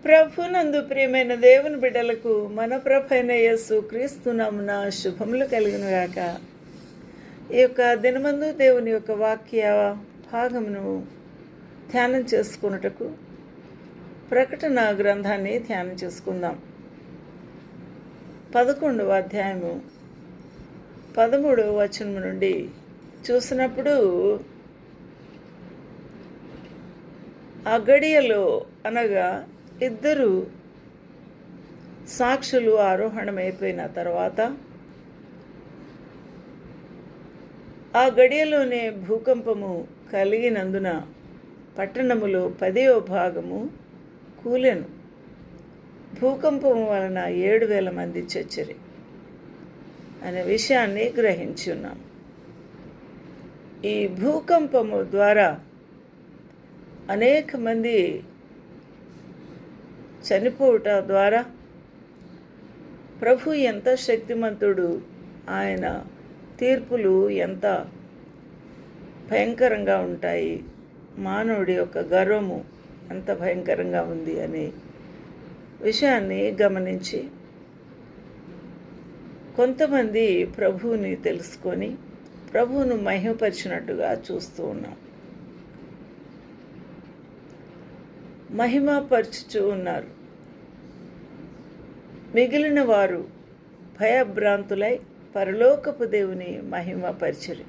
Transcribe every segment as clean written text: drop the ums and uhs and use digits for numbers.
ప్రభునందు ప్రియమైన దేవుని బిడ్డలకు మన ప్రభైన యేసు క్రీస్తు నామమున శుభములు కలిగిన గాక. ఈ యొక్క దినమందు దేవుని యొక్క వాక్య భాగమును ధ్యానం చేసుకున్నటకు ప్రకటన గ్రంథాన్ని ధ్యానం చేసుకుందాం. 11వ అధ్యాయము 13వ వచనం నుండి చూసినప్పుడు, ఆ గడియలో అనగా ఇద్దరు సాక్షులు ఆరోహణమైపోయిన తర్వాత ఆ గడియలోనే భూకంపము కలిగినందున పట్టణములో 10వ భాగము కూలెను. భూకంపము వలన 7,000 మంది చచ్చిరి అనే విషయాన్ని గ్రహించి ఉన్నాం. ఈ భూకంపము ద్వారా అనేక మంది చనిపోవుట ద్వారా ప్రభు ఎంత శక్తిమంతుడు, ఆయన తీర్పులు ఎంత భయంకరంగా ఉంటాయి, మానవుడి యొక్క గర్వము ఎంత భయంకరంగా ఉంది అనే విషయాన్ని గమనించి కొంతమంది ప్రభువుని తెలుసుకొని ప్రభువును మహిమపరిచినట్టుగా చూస్తూ ఉన్నాం. మహిమపరచుచూ ఉన్నారు. మిగిలిన వారు భయభ్రాంతులై పరలోకపు దేవుని మహిమపరిచిరి,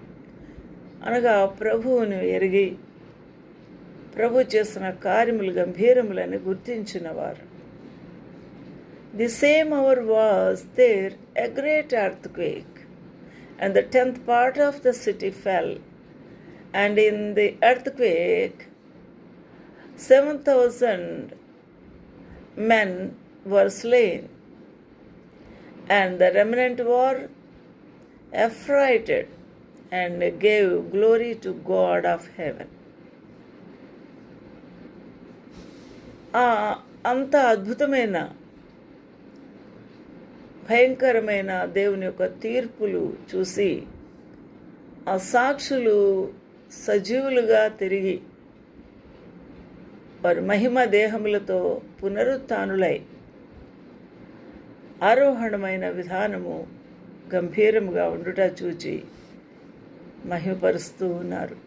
అనగా ప్రభువును ఎరిగి ప్రభు చేసిన కార్యములు గంభీరములని గుర్తించిన వారు. The same hour was there a great earthquake, and the 10th part of the city fell, and in the earthquake 7,000 men were slain, and the remnant were affrighted and gave glory to God of heaven. అంత అద్భుతమైన భయంకరమైన దేవుని యొక్క తీర్పులు చూసి ఆ సాక్షులు సజీవులుగా తిరిగి వారు మహిమ దేహములతో పునరుత్థానులై ఆరోహణమైన విధానము గంభీరముగా ఉండుట చూచి మహిమపరుస్తూ ఉన్నారు.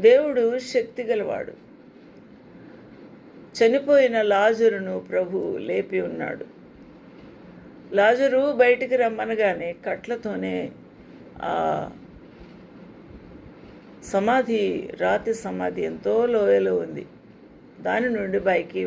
దేవుడు శక్తి గలవాడు. చనిపోయిన లాజరును ప్రభు లేపి ఉన్నాడు. లాజరు బయటికి రమ్మనగానే కట్లతోనే ఆ సమాధి, రాతి సమాధి ఎంతో లోయలో ఉంది, దాని నుండి పైకి